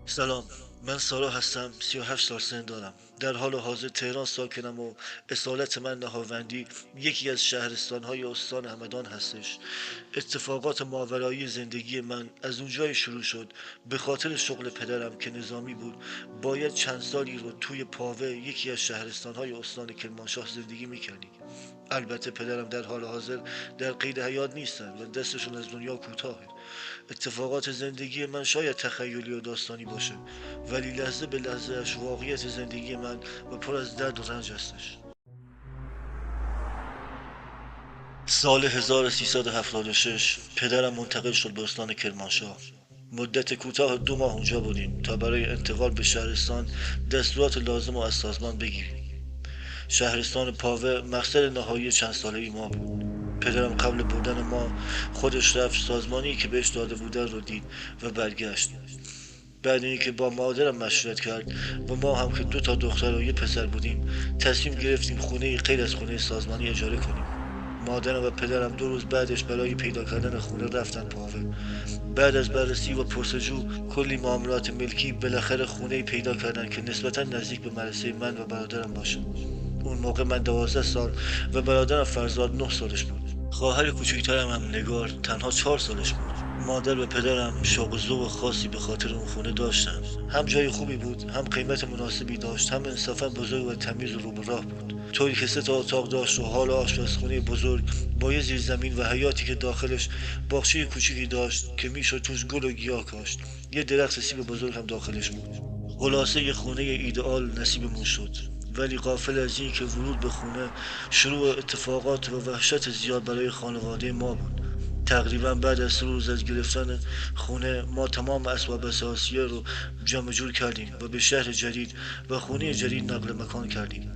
سلام. من سارا هستم. 38 سال سن دارم. در حال حاضر تهران ساکنم و اصالت من نهاوندی یکی از شهرستانهای استان همدان هستش. اتفاقات ماورایی زندگی من از اونجای شروع شد. به خاطر شغل پدرم که نظامی بود باید چند سالی رو توی پاوه یکی از شهرستانهای استان کرمانشاه زندگی میکردیم. البته پدرم در حال حاضر در قید حیات نیستن و دستشون از دنیا کوتاهه. اتفاقات زندگی من شاید تخیلی و داستانی باشه، ولی لحظه به لحظهش واقعیت زندگی من و پر از درد و رنج هستش. سال 1376 پدرم منتقل شد به استان کرمانشاه. مدت کوتاه 2 ماه اونجا بودیم تا برای انتقال به شهرستان دستورات لازم رو از سازمان بگیریم. شهرستان پاوه مقصد نهایی چند ساله ما بود. پدرم قبل بردن ما خودش رفت سازمانی که بهش داده بودن رو دید و برگشت. بعد اینکه با مادرم مشورت کرد و ما هم که 2 تا دختر و 1 پسر بودیم تصمیم گرفتیم خونه غیر از خونه سازمانی اجاره کنیم. مادرم و پدرم 2 روز بعدش برای پیدا کردن خونه رفتن پاوه. بعد از بررسی و پرسجو کلی معاملات ملکی بالاخره خونه پیدا کردن که نسبتا نزدیک به مدرسه من و برادرم باشه. اون موقع من 12 سال و برادرم فرزاد 9 سالش بود. خواهر کوچکترم هم نگار تنها 4 سالش بود. مادر و پدرم شوق و ذوق خاصی به خاطر اون خونه داشتن. هم جای خوبی بود، هم قیمت مناسبی داشت، هم انصافا بزرگ و تمیز و رو به راه بود. طوری که 3 تا اتاق داشت و حال آشپزخونه بزرگ با یه زیرزمین و حیاتی که داخلش باغچه کوچیکی داشت که میشد توش گل و گیاه کاشت. یه درخت سیب بزرگ هم داخلش بود. خلاصه یه خونه ایدئال نصیبمون شد. ولی غافل از این که ورود به خونه شروع اتفاقات و وحشت زیاد برای خانواده ما بود. تقریبا بعد از 3 روز از گرفتن خونه ما تمام اسباب اساسیه رو جمع جور کردیم و به شهر جدید و خونه جدید نقل مکان کردیم.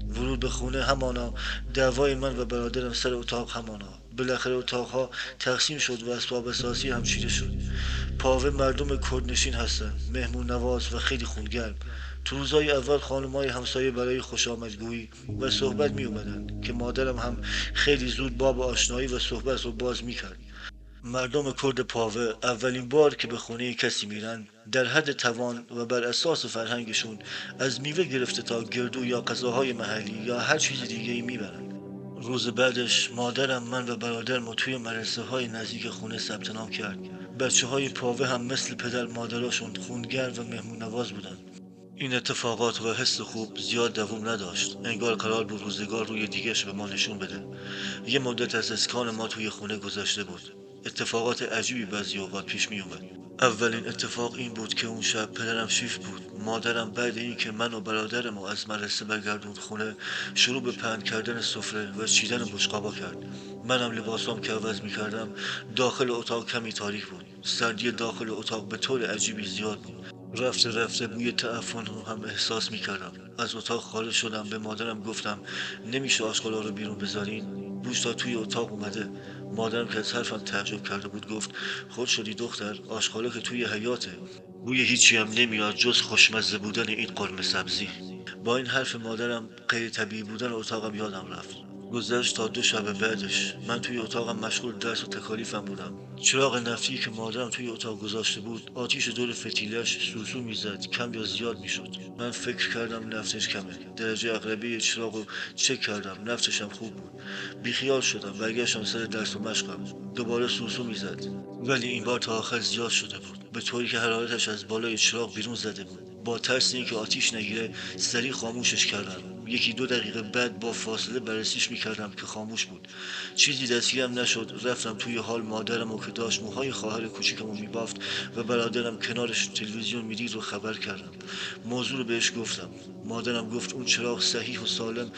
ورود به خونه همانا، دعوای من و برادرم سر اتاق همانا. بالاخره اتاقها تقسیم شد و اسباب اساسی هم چیده شد. پاوه مردم کردنشین هستن، مهمون نواز و خیلی خونگرم. تو روزای اول خانمای همسایه برای خوش آمدگویی و صحبت می اومدن که مادرم هم خیلی زود باب آشنایی و صحبت رو باز می کرد. مردم کرد پاوه اولین بار که به خونه کسی میرن در حد توان و بر اساس فرهنگشون از میوه گرفته تا گردو یا غذاهای محلی یا هر چیز دیگه ای میبرن. روز بعدش مادرم من و برادرم رو توی مدرسه های نزدیک خونه ثبت نام کرد. بچه های پاوه هم مثل پدر مادراشون خونگرم و مهمون نواز بودن. این اتفاقات و حس خوب زیاد دوام نداشت. انگار قرار بود روزگار روی دیگهش به ما نشون بده. یه مدت از اسکان ما توی خونه گذشته بود. اتفاقات عجیبی بعضی اوقات پیش می اومد. اولین اتفاق این بود که اون شب پدرم شیفت بود. مادرم بعد اینکه من و برادرم از مدرسه برگردوند خونه شروع به پهن کردن سفره و چیدن بشقابا کرد. منم لباسام که عوض می کردم. داخل اتاق کمی تاریک بود. سردی داخل اتاق به طور عجیبی زیاد بود. رفته رفته بوی تعفن رو هم احساس می کردم. از اتاق خارج شدم، به مادرم گفتم نمیشه آشغالا رو بیرون بذارین. بوش تا توی اتاق اومده. مادرم که از حرفم تعجب کرده بود گفت خود شدی دختر، آشغالا که توی حیاته. بوی هیچی هم نمیاد جز خوشمزه بودن این قرمه سبزی. با این حرف مادرم غیر طبیعی بودن اتاقم یادم رفت. گذشت تا 2 شب بعدش من توی اتاقم مشغول درس و تکالیفم بودم. چراغ نفتی که مادرم توی اتاق گذاشته بود آتیش دور فتیلش سوسو میزد، کم یا زیاد میشد. من فکر کردم نفتش کمه. درجه اقربی چراغ رو چک کردم، نفتشم خوب بود. بیخیال شدم، برگشتم سر درس و مشقم. دوباره سوسو میزد، ولی این بار تا آخر زیاد شده بود، به طوری که حرارتش از بالای چراغ بیرون زده بود. با ترس اینکه آتیش نگیره سریع خاموشش کردم. 1-2 دقیقه بعد با فاصله بررسیش میکردم که خاموش بود. چیزی دستگیرم نشد. رفتم توی حال مادرم و که داشت موهای خواهر کوچیکمو میبافت و برادرم کنارش تلویزیون میدید رو خبر کردم. موضوع رو بهش گفتم. مادرم گفت اون چراغ صحیح و سالم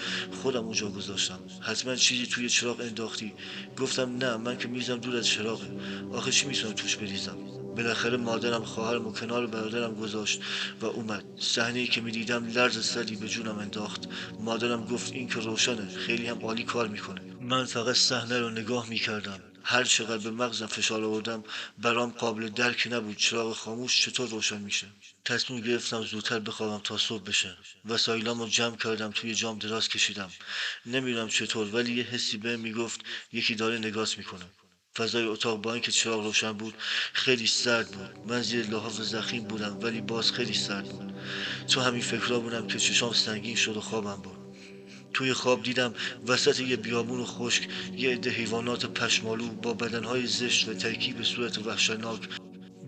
خودم اونجا گذاشتم، حتما چیزی توی چراغ انداختی. گفتم نه، من که میزم دور از چراغه، آخه چی میتونم توش بریزم. بالاخره مادرم خواهرم و کنار برادرم گذاشت و اومد. صحنه‌ای که میدیدم لرز سری به جونم انداخت. مادرم گفت این که روشنه، خیلی هم عالی کار میکنه. من فقط صحنه رو نگاه میکردم. هر چقدر به مغزم فشار آوردم برام قابل درک نبود چراغ خاموش چطور روشن میشه. تصمیم گرفتم زودتر بخوابم تا صبح بشه. وسایلامو جمع کردم، توی جام دراز کشیدم. نمیدونم چطور ولی یه حسی بهم میگفت یکی داره نگاز میکنه. فضای اتاق با اینکه چراغ روشن بود خیلی سرد بود. من زیر لحاف زخیم بودم ولی باز خیلی سرد بود. تو همین فکرها بودم که چشام سنگین شد و خوابم برد. توی خواب دیدم وسط یه بیابون خشک یه عده حیوانات پشمالو با بدنهای زشت و ترکیب صورت وحشتناک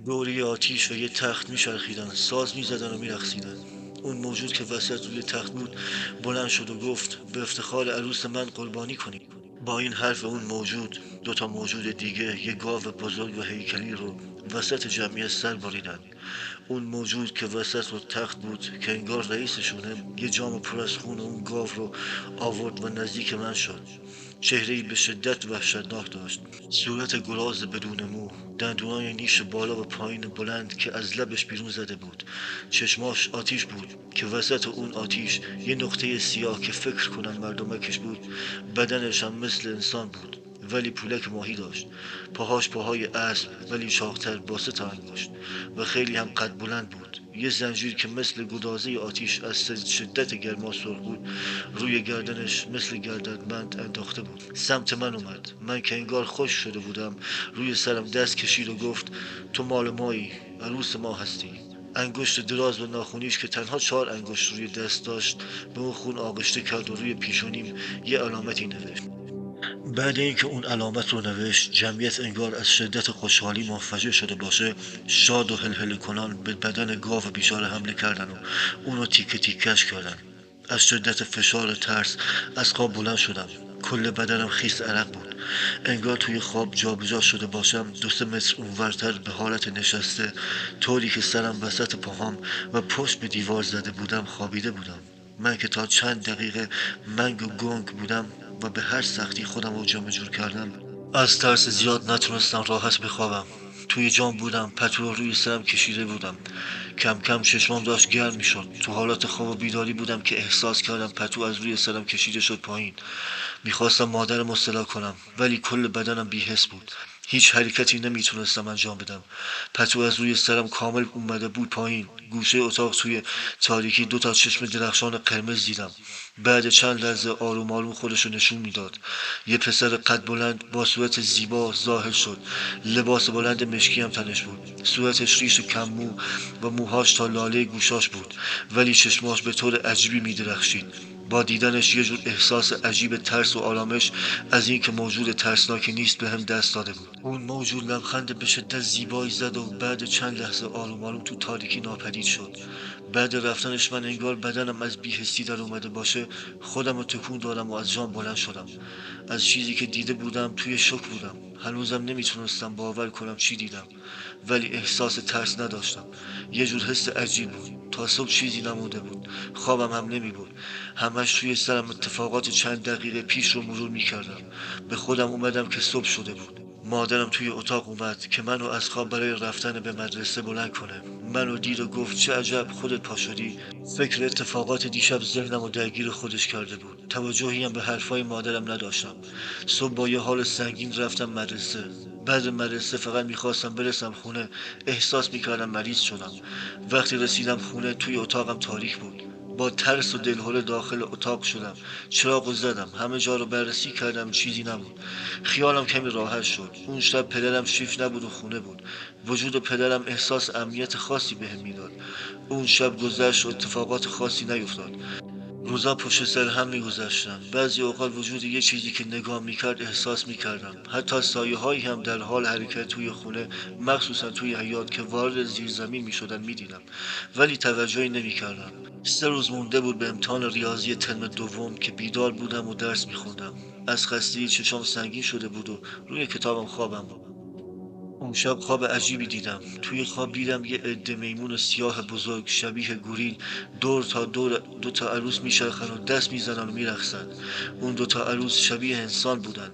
دوری آتیش و یه تخت میچرخیدن، ساز میزدن و میرقصیدن. اون موجود که وسط روی تخت بود بلند شد و گفت به افتخار عروس من قربانی کنید. با این حرف اون موجود دوتا موجود دیگه یه گاو بزرگ و هیکلی رو وسط جمعیت سر بریدن. اون موجود که وسط رو تخت بود که انگار رئیسشونه یه جام پر از خون اون گاو رو آورد و نزدیک من شد. چهره‌ای به شدت وحشتناک داشت، صورت گراز بدون مو، دندونای نیش بالا و پایین بلند که از لبش بیرون زده بود. چشماش آتیش بود که وسط اون آتیش یه نقطه سیاه که فکر کنم مردمکش بود. بدنش هم مثل انسان بود ولی پولک ماهی داشت. پاهاش پاهای اسب ولی چاقتر با 3 انگشت و خیلی هم قد بلند بود. یه زنجیر که مثل گدازه آتیش از شدت گرما سرخ بود روی گردنش مثل گردنبند انداخته بود. سمت من اومد. من که انگار خوش شده بودم روی سرم دست کشید و گفت تو مال مایی، عروس ما هستی. انگشت دراز و ناخونیش که تنها 4 انگشت روی دست داشت به اون خون آغشته کرد و روی پیشونیم یه علامتی نوشت. بعد اینکه اون علامت رو نوشت جمعیت انگار از شدت خوشحالی منفجر شده باشه شاد و هلهله کنان به بدن گاو بیچاره حمله کردن و اونو تیکه تیکش کردن. از شدت فشار ترس از خواب بلند شدم. کل بدنم خیس عرق بود. انگار توی خواب جابجا شده باشم 2-3 متر اونورتر به حالت نشسته، طوری که سرم وسط پاهام و پشت به دیوار زده بودم خوابیده بودم. من که تا چند دقیقه منگ و گنگ بودم و به هر سختی خودم رو جمع جور کردم. از ترس زیاد نتونستم راحت بخوابم. توی جام بودم، پتو رو روی سرم کشیده بودم. کم کم چشمام داشت گرم میشد. تو حالت خواب و بیداری بودم که احساس کردم پتو از روی سرم کشیده شد پایین. میخواستم مادرم رو صدا کنم ولی کل بدنم بی‌حس بود. هیچ حرکتی نمیتونستم انجام بدم. پتو از روی سرم کامل اومده بود پایین. گوشه اتاق توی تاریکی 2 چشم درخشان قرمز دیدم. بعد چند لحظه آروم آروم خودشو نشون میداد. یه پسر قد بلند با صورت زیبا ظاهر شد. لباس بلند مشکی هم تنش بود. صورتش ریش و کم مو و موهاش تا لاله گوشاش بود ولی چشماش به طور عجیبی میدرخشید. با دیدنش یه جور احساس عجیب ترس و آرامش از این که موجود ترسناکی نیست به هم دست داده بود. اون موجود لبخند به شدت زیبایی زد و بعد چند لحظه آروم آروم تو تاریکی ناپدید شد. بعد رفتنش من انگار بدنم از بی‌حسی در اومده باشه خودم رو تکون دادم و از جام بلند شدم. از چیزی که دیده بودم توی شوک بودم. هنوزم نمیتونستم باور کنم چی دیدم ولی احساس ترس نداشتم. یه جور حس عجیب بود. تا صبح چیزی نمونده بود. خوابم هم نمی بود. همش توی سرم اتفاقات چند دقیقه پیش رو مرور می کردم. به خودم اومدم که صبح شده بود. مادرم توی اتاق اومد که منو از خواب برای رفتن به مدرسه بلند کنه. منو دید و گفت چه عجب خودت پا شدی. فکر اتفاقات دیشب ذهنمو درگیر خودش کرده بود. توجهی هم به حرفای مادرم نداشتم. صبح با یه حال سنگین رفتم مدرسه. بعد مدرسه فقط میخواستم برسم خونه. احساس میکردم مریض شدم. وقتی رسیدم خونه توی اتاقم تاریک بود. با ترس و دلهره داخل اتاق شدم. چراغو زدم. همه جا رو بررسی کردم. چیزی نبود. خیالم کمی راحت شد. اون شب پدرم شیفت نبود و خونه بود. وجود پدرم احساس امنیت خاصی بهم میداد. اون شب گذشت و اتفاقات خاصی نیفتاد. روزا پشت سر هم میگذشتن. بعضی اوقات وجود یه چیزی که نگاه میکرد احساس میکردم. حتی سایه هایی هم در حال حرکت توی خونه مخصوصا توی حیاط که وارد زیرزمین میشدن میدیدم ولی توجهی نمیکردم. 3 روز مونده بود به امتحان ریاضی ترم دوم که بیدار بودم و درس میخوندم. از خستگی چشام سنگین شده بود و روی کتابم خوابم بود. اون شب خواب عجیبی دیدم. توی خواب دیدم یه عده میمون سیاه بزرگ شبیه گوریل دور تا دور 2 عروس میچرخن و دست میزنن و میرقصن. اون 2 عروس شبیه انسان بودن.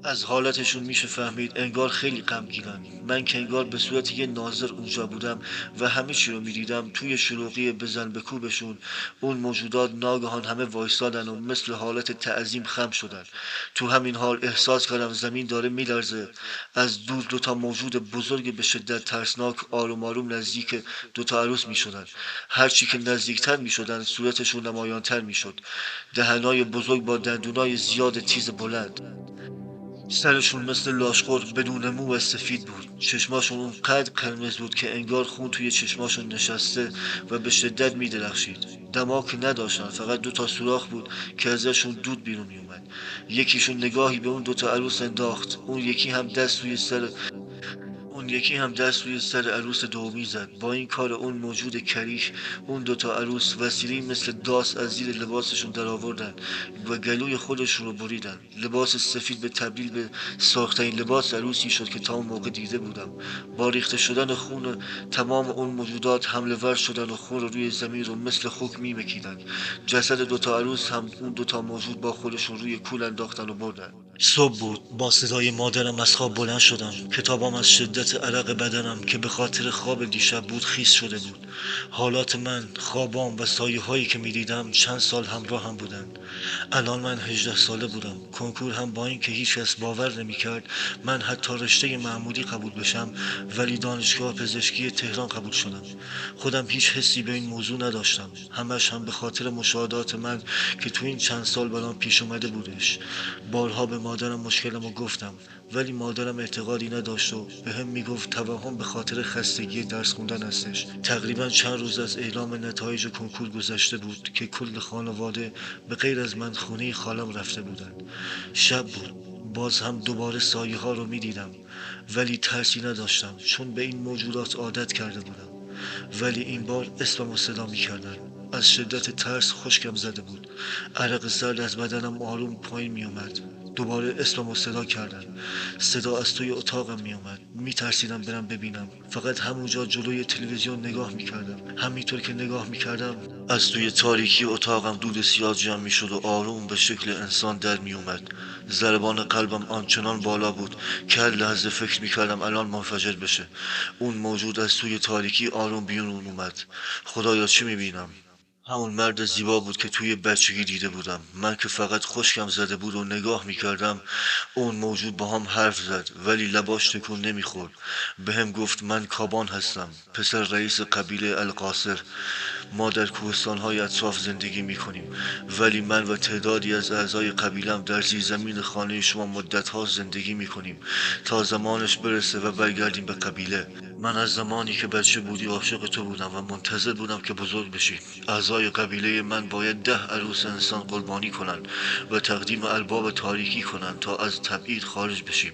از حالتشون میشه فهمید انگار خیلی غمگینن. من که انگار به صورت یه ناظر اونجا بودم و همه چی رو میدیدم. توی شلوغی بزن به کوبشون اون موجودات ناگهان همه وایسادن و مثل حالت تعظیم خم شدن. تو همین حال احساس کردم زمین داره میلرزه. از دور 2 موجود بزرگ به شدت ترسناک آروم آروم نزدیک 2 عروس میشدن. هرچی که نزدیکتر میشدن صورتشون نمایانتر میشد. دهنای بزرگ با دندونای زیاد تیز بلند. سرشون مثل لاشخور بدون مو و سفید بود. چشماشون اونقدر قرمز بود که انگار خون توی چشماشون نشسته و به شدت میدرخشید. دماغ نداشتن، فقط دو تا سوراخ بود که ازشون دود بیرون میومد. یکیشون نگاهی به اون دوتا عروس انداخت، اون یکی هم دست روی سر عروس دومی زد. با این کار اون موجود کریش اون دوتا عروس وسیله مثل داس از زیر لباسشون در آوردن و گلوی خودشون رو بریدن. لباس سفید به تبدیل به ساختین لباس عروسی شد که تا اون موقع دیده بودم. با ریخته شدن خون تمام اون موجودات حمله ور شدن و خون رو روی زمین رو مثل خوک میمکیدن. جسد دوتا عروس هم اون دوتا موجود با خودشون روی کول انداختن و بردن. صبح بود. با صدای مادرم از خواب بلند شدم. کتابم از شدت عرق بدنم که به خاطر خواب دیشب بود خیس شده بود. حالات من، خوابام و سایه هایی که می دیدم چند سال همراه هم بودن. الان من 18 ساله بودم. کنکور هم با اینکه هیچ کس باور نمی کرد من حتی رشته معمولی قبول بشم، ولی دانشگاه پزشکی تهران قبول شدم. خودم هیچ حسی به این موضوع نداشتم. همش هم به خاطر مشاهدات من که تو این چند سال برام پیش اومده بودش. بارها به مادرم مشکلمو گفتم، ولی مادرم اعتقادی نداشت و به هم میگفت توهم به خاطر خستگی درس خوندن هستش. تقریبا چند روز از اعلام نتایج کنکور گذشته بود که کل خانواده به غیر از من خونه خالم رفته بودن. شب بود. باز هم دوباره سایه ها رو می دیدم، ولی ترسی نداشتم چون به این موجودات عادت کرده بودم. ولی این بار اسمم رو صدا می کردن. از شدت ترس خشکم زده بود. عرق سرد از بدنم آروم پایین می اومد. دوباره اسمم رو صدا کردن. صدا از توی اتاقم می اومد. می ترسیدم برم ببینم. فقط همونجا جلوی تلویزیون نگاه می کردم. همینطور که نگاه می کردم از توی تاریکی اتاقم دود سیاه جمع می شد و آروم به شکل انسان در می اومد. ضربان قلبم آنچنان بالا بود که هر لحظه فکر می کردم الان منفجر بشه. اون موجود از توی تاریکی آروم بیرون اومد. خدایا چی می بینم؟ همون مرد زیبا بود که توی بچگی دیده بودم. من که فقط خشکم زده بود و نگاه میکردم. اون موجود با هم حرف زد، ولی لباش تکون نمیخورد. به هم گفت من کابان هستم، پسر رئیس قبیله القاصر. ما در کوهستانهای اطراف زندگی میکنیم، ولی من و تعدادی از اعضای قبیلم در زیرزمین خانه شما مدتها زندگی میکنیم تا زمانش برسه و برگردیم به قبیله. من از زمانی که بچه بودی عاشق تو بودم و منتظر بودم که بزرگ بشی. اعضای قبیله من باید 10 عروس انسان قربانی کنن و تقدیم ارباب تاریکی کنن تا از تبعید خارج بشیم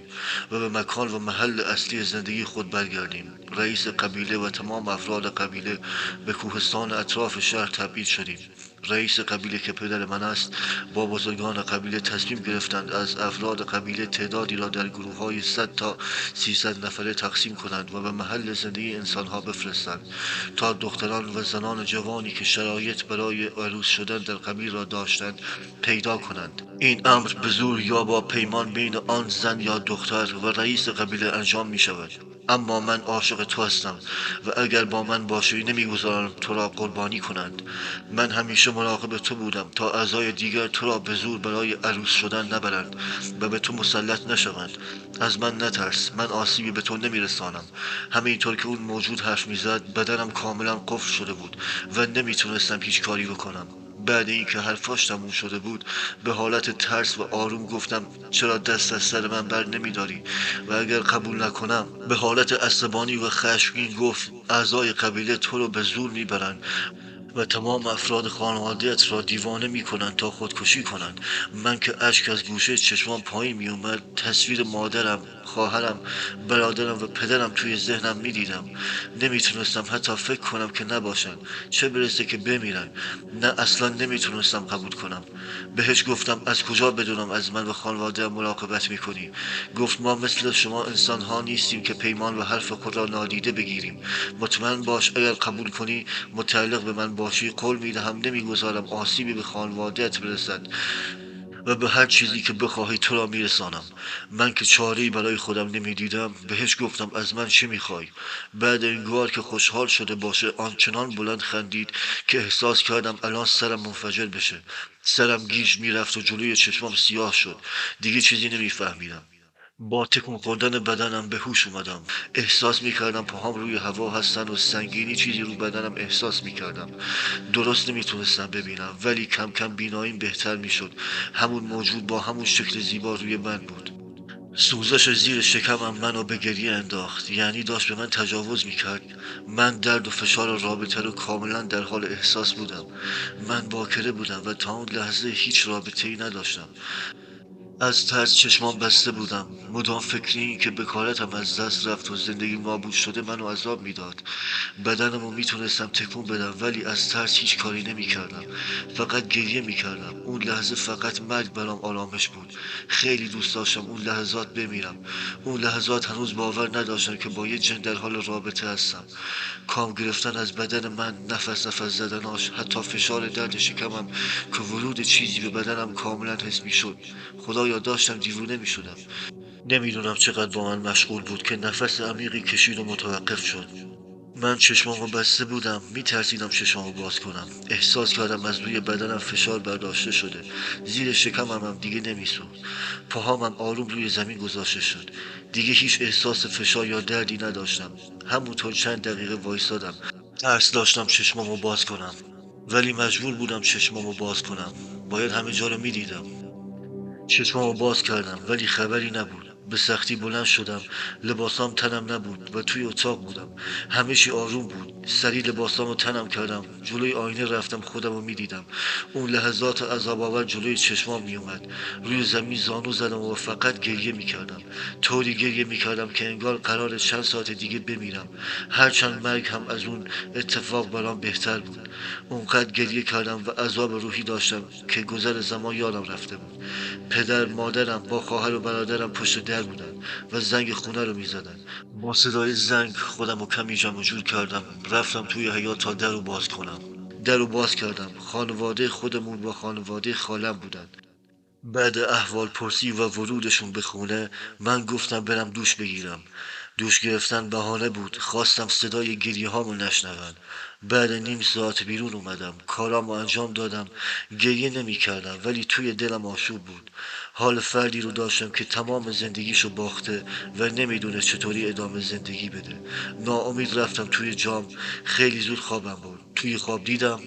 و به مکان و محل اصلی زندگی خود برگردیم. رئیس قبیله و تمام افراد قبیله به کوهستان اطراف شهر تبعید شدیم. رئیس قبیله که پدر من است با بزرگان قبیله تصمیم گرفتند از افراد قبیله تعدادی را در گروه های 100 تا 300 نفره تقسیم کنند و به محل زندگی انسانها بفرستند تا دختران و زنان جوانی که شرایط برای عروس شدن در قبیل را داشتند پیدا کنند. این امر به زور یا با پیمان بین آن زن یا دختر و رئیس قبیله انجام می شود. اما من عاشق تو هستم و اگر با من باشی نمیگذارم تو را قربانی کنند. من همیشه مراقب تو بودم تا اعضای دیگر تو را به زور برای عروس شدن نبرند و به تو مسلط نشوند. از من نترس، من آسیبی به تو نمیرسانم. همینطور که اون موجود حرف میزد بدنم کاملا قفل شده بود و نمیتونستم هیچ کاری بکنم. بعد اینکه حرفاش تموم شده بود به حالت ترس و آروم گفتم چرا دست از سر من بر نمیداری و اگر قبول نکنم. به حالت عصبانی و خشمگین گفت اعضای قبیله تو رو به زور میبرن و تمام افراد خانواده‌ات را دیوانه میکنن تا خودکشی کنن. من که اشک از گوشه چشمام پایین میومد تصویر مادرم، خواهرم، برادرم و پدرم توی ذهنم میدیدم. نمیتونستم حتی فکر کنم که نباشن، چه برسه که بمیرن. نه اصلا نمیتونستم قبول کنم. بهش گفتم از کجا بدونم از من و خانواده مراقبت میکنی؟ گفت ما مثل شما انسان ها نیستیم که پیمان و حرف خود را نادیده بگیریم. مطمئن باش اگر قبول کنی متعلق به من باشی قول میدهم نمیگذارم آسیبی به خانوادهت برسد و به هر چیزی که بخواهی تو را میرسانم. من که چاره‌ای برای خودم نمیدیدم بهش گفتم از من چه میخوای. بعد انگار که خوشحال شده باشه آنچنان بلند خندید که احساس کردم الان سرم منفجر بشه. سرم گیج میرفت و جلوی چشمام سیاه شد. دیگه چیزی نمیفهمیدم. با تکون خوردن بدنم به هوش اومدم. احساس میکردم پاهام روی هوا هستن و سنگینی چیزی رو بدنم احساس میکردم. درست نمیتونستم ببینم ولی کم کم بیناییم بهتر میشد. همون موجود با همون شکل زیبا روی من بود. سوزش زیر شکمم منو به گریه انداخت، یعنی داشت به من تجاوز میکرد. من درد و فشار رابطه رو کاملا در حال احساس بودم. من باکره بودم و تا اون لحظه هیچ رابطه ای نداشتم. از ترس چشمام بسته بودم. مدام فکر این که بکارتم از دست رفت و زندگی نابود شده منو عذاب میداد. بدنمو میتونستم تکون بدم ولی از ترس هیچ کاری نمیکردم. فقط گریه میکردم. اون لحظه فقط مرگ برام آرامش بود. خیلی دوست داشتم اون لحظات بمیرم. اون لحظات هنوز باور نداشتم که با یه جن در حال رابطه هستم. کام گرفتن از بدن من، نفس نفس زدناش، حتی فشار درد شکمم که ورود چیزی به بدنم کاملا حس میشد. خدایا داشتم دیوونه میشدم. نمیدونم چقدر با من مشغول بود که نفس عمیقی کشید و متوقف شد. من چشمامو بسته بودم، میترسیدم چشمامو باز کنم. احساس کردم از روی بدنم فشار برداشته شده. زیر شکمم هم دیگه نمیسوخت. پاهامم آروم روی زمین گذاشته شد. دیگه هیچ احساس فشار یا دردی نداشتم. همونطور چند دقیقه وایسادم. ترس داشتم چشمامو باز کنم، ولی مجبور بودم چشمامو باز کنم. باید همه جا رو میدیدم. چشمامو باز کردم ولی خبری نبود. به سختی بلند شدم. لباسام تنم نبود و توی اتاق بودم. همه چی آروم بود. سریع لباسامو تنم کردم. جلوی آینه رفتم خودمو میدیدم. اون لحظات عذاب آور جلوی چشمام میومد. روی زمین زانو زدم و فقط گریه میکردم. طوری گریه میکردم که انگار قرار چند ساعت دیگه بمیرم. هرچند مرگ هم از اون اتفاق برام بهتر بود. اونقدر گریه کردم و عذاب روحی داشتم که گذر زمان یادم رفته بود. پدر مادرم با خواهر و برادرم پشت در بودن و زنگ خونه رو میزدن. با صدای زنگ خودم رو کمی جمع جور کردم. رفتم توی حیاط تا در رو باز کنم. در رو باز کردم. خانواده خودمون با خانواده خالم بودن. بعد احوال پرسی و ورودشون به خونه، من گفتم برم دوش بگیرم. دوش گرفتن بهانه بود. خواستم صدای گریه هامو نشنون. بعد نیم ساعت بیرون اومدم. کارامو انجام دادم. گریه نمی کردم ولی توی دلم آشوب بود. حال فردی رو داشتم که تمام زندگیشو باخته و نمیدونه چطوری ادامه زندگی بده. ناامید رفتم توی جام. خیلی زود خوابم برد. توی خواب دیدم